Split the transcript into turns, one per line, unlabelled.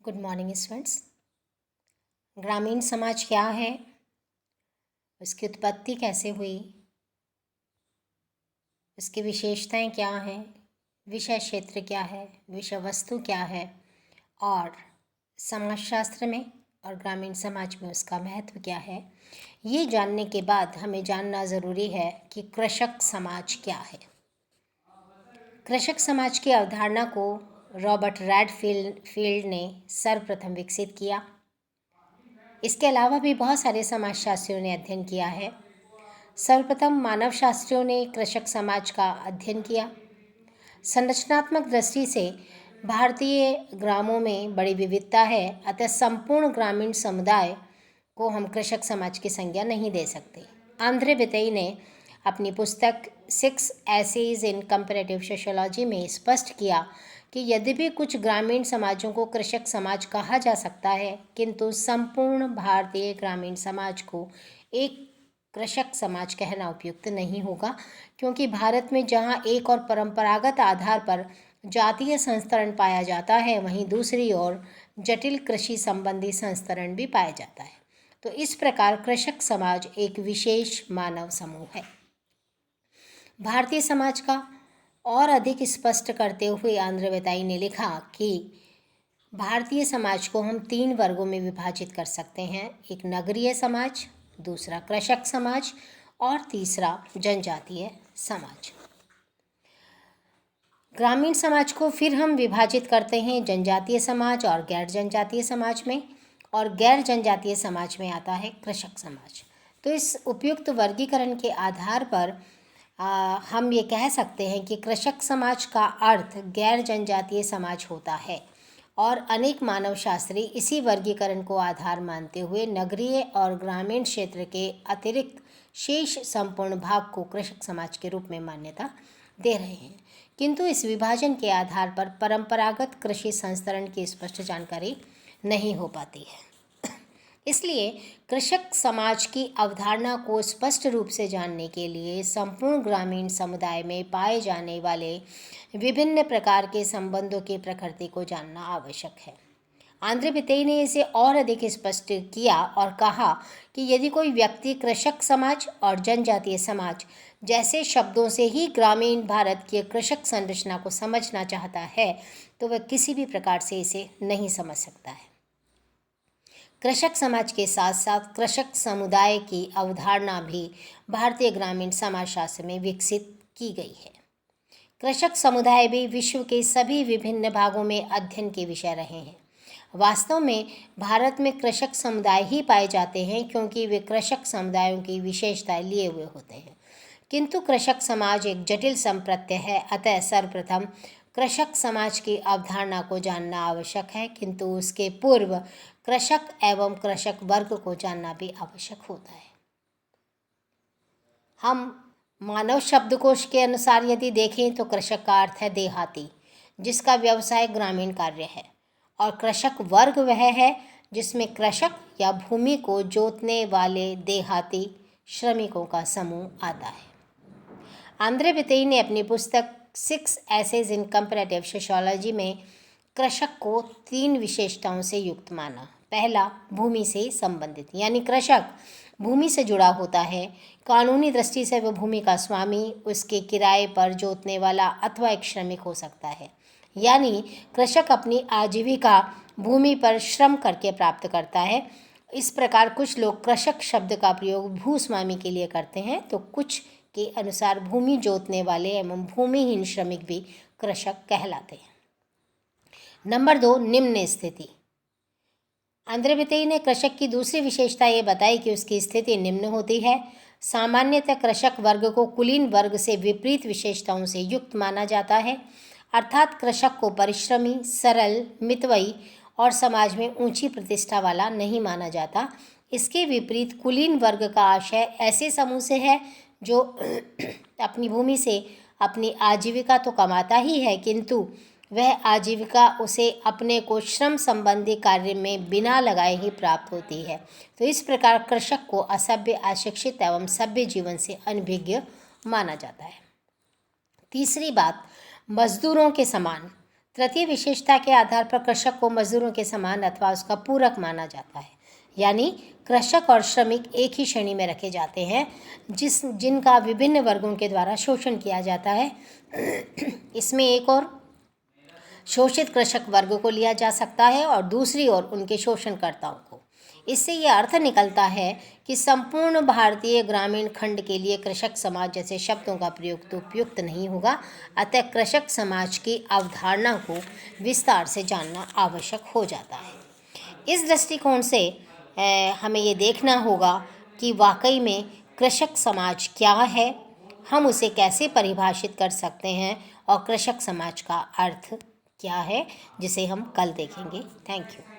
Good morning students. ग्रामीण समाज क्या है, उसकी उत्पत्ति कैसे हुई, उसकी विशेषताएं क्या हैं, विषय क्षेत्र क्या है, विषय वस्तु क्या है और समाजशास्त्र में और ग्रामीण समाज में उसका महत्व क्या है, ये जानने के बाद हमें जानना ज़रूरी है कि कृषक समाज क्या है। कृषक समाज की अवधारणा को रॉबर्ट रेडफील्ड ने सर्वप्रथम विकसित किया। इसके अलावा भी बहुत सारे समाजशास्त्रियों ने अध्ययन किया है। सर्वप्रथम मानवशास्त्रियों ने कृषक समाज का अध्ययन किया। संरचनात्मक दृष्टि से भारतीय ग्रामों में बड़ी विविधता है, अतः संपूर्ण ग्रामीण समुदाय को हम कृषक समाज की संज्ञा नहीं दे सकते। आंद्रे बितेई ने अपनी पुस्तक 6 एसेज इन कंपैरेटिव सोशियोलॉजी में स्पष्ट किया कि यद्यपि कुछ ग्रामीण समाजों को कृषक समाज कहा जा सकता है, किंतु संपूर्ण भारतीय ग्रामीण समाज को एक कृषक समाज कहना उपयुक्त नहीं होगा, क्योंकि भारत में जहां एक और परंपरागत आधार पर जातीय संस्तरण पाया जाता है, वहीं दूसरी ओर जटिल कृषि संबंधी संस्तरण भी पाया जाता है। तो इस प्रकार कृषक समाज एक विशेष मानव समूह है। भारतीय समाज का और अधिक स्पष्ट करते हुए आंद्रे बितेई ने लिखा कि भारतीय समाज को हम 3 वर्गों में विभाजित कर सकते हैं, एक नगरीय समाज, दूसरा कृषक समाज और तीसरा जनजातीय समाज। ग्रामीण समाज को फिर हम विभाजित करते हैं जनजातीय समाज और गैर जनजातीय समाज में, और गैर जनजातीय समाज में आता है कृषक समाज। तो इस उपयुक्त वर्गीकरण के आधार पर हम ये कह सकते हैं कि कृषक समाज का अर्थ गैर जनजातीय समाज होता है, और अनेक मानवशास्त्री इसी वर्गीकरण को आधार मानते हुए नगरीय और ग्रामीण क्षेत्र के अतिरिक्त शेष संपूर्ण भाग को कृषक समाज के रूप में मान्यता दे रहे हैं। किंतु इस विभाजन के आधार पर परंपरागत कृषि संस्तरण की स्पष्ट जानकारी नहीं हो पाती है। इसलिए कृषक समाज की अवधारणा को स्पष्ट रूप से जानने के लिए संपूर्ण ग्रामीण समुदाय में पाए जाने वाले विभिन्न प्रकार के संबंधों की प्रकृति को जानना आवश्यक है। आंद्रे बितेई ने इसे और अधिक स्पष्ट किया और कहा कि यदि कोई व्यक्ति कृषक समाज और जनजातीय समाज जैसे शब्दों से ही ग्रामीण भारत की कृषक संरचना को समझना चाहता है, तो वह किसी भी प्रकार से इसे नहीं समझ सकता है। कृषक समाज के साथ साथ कृषक समुदाय की अवधारणा भी भारतीय ग्रामीण समाजशास्त्र में विकसित की गई है। कृषक समुदाय भी विश्व के सभी विभिन्न भागों में अध्ययन के विषय रहे हैं। वास्तव में भारत में कृषक समुदाय ही पाए जाते हैं, क्योंकि वे कृषक समुदायों की विशेषताएं लिए हुए होते हैं। किंतु कृषक समाज एक जटिल संप्रत्यय है, अतः सर्वप्रथम कृषक समाज की अवधारणा को जानना आवश्यक है, किंतु उसके पूर्व कृषक एवं कृषक वर्ग को जानना भी आवश्यक होता है। हम मानव शब्दकोश के अनुसार यदि देखें तो कृषक का अर्थ है देहाती, जिसका व्यवसाय ग्रामीण कार्य है, और कृषक वर्ग वह है जिसमें कृषक या भूमि को जोतने वाले देहाती श्रमिकों का समूह आता है। आंद्रे बितेई ने अपनी पुस्तक 6 एसेज इन कंपैरेटिव सोशियोलॉजी में कृषक को 3 विशेषताओं से युक्त माना। पहला, भूमि से संबंधित, यानी कृषक भूमि से जुड़ा होता है। कानूनी दृष्टि से वह भूमि का स्वामी, उसके किराए पर जोतने वाला अथवा एक श्रमिक हो सकता है। यानी कृषक अपनी आजीविका भूमि पर श्रम करके प्राप्त करता है। इस प्रकार कुछ लोग कृषक शब्द का प्रयोग भूस्वामी के लिए करते हैं, तो कुछ के अनुसार भूमि जोतने वाले एवं भूमिहीन श्रमिक भी कृषक कहलाते हैं। नंबर 2, निम्न स्थिति। आंद्रे बितेई ने कृषक की दूसरी विशेषता ये बताई कि उसकी स्थिति निम्न होती है। सामान्यतः कृषक वर्ग को कुलीन वर्ग से विपरीत विशेषताओं से युक्त माना जाता है, अर्थात कृषक को परिश्रमी, सरल, मितव्ययी और समाज में ऊंची प्रतिष्ठा वाला नहीं माना जाता। इसके विपरीत कुलीन वर्ग का आशय ऐसे समूह से है जो अपनी भूमि से अपनी आजीविका तो कमाता ही है, किंतु वह आजीविका उसे अपने को श्रम संबंधी कार्य में बिना लगाए ही प्राप्त होती है। तो इस प्रकार कृषक को असभ्य, अशिक्षित एवं सभ्य जीवन से अनभिज्ञ माना जाता है। तीसरी बात, मजदूरों के समान तृतीय विशेषता के आधार पर कृषक को मजदूरों के समान अथवा उसका पूरक माना जाता है, यानी कृषक और श्रमिक एक ही श्रेणी में रखे जाते हैं जिनका विभिन्न वर्गों के द्वारा शोषण किया जाता है। इसमें एक और शोषित कृषक वर्ग को लिया जा सकता है और दूसरी ओर उनके शोषणकर्ताओं को। इससे ये अर्थ निकलता है कि संपूर्ण भारतीय ग्रामीण खंड के लिए कृषक समाज जैसे शब्दों का प्रयोग तो उपयुक्त नहीं होगा। अतः कृषक समाज की अवधारणा को विस्तार से जानना आवश्यक हो जाता है। इस दृष्टिकोण से हमें ये देखना होगा कि वाकई में कृषक समाज क्या है, हम उसे कैसे परिभाषित कर सकते हैं और कृषक समाज का अर्थ क्या है, जिसे हम कल देखेंगे। Thank you.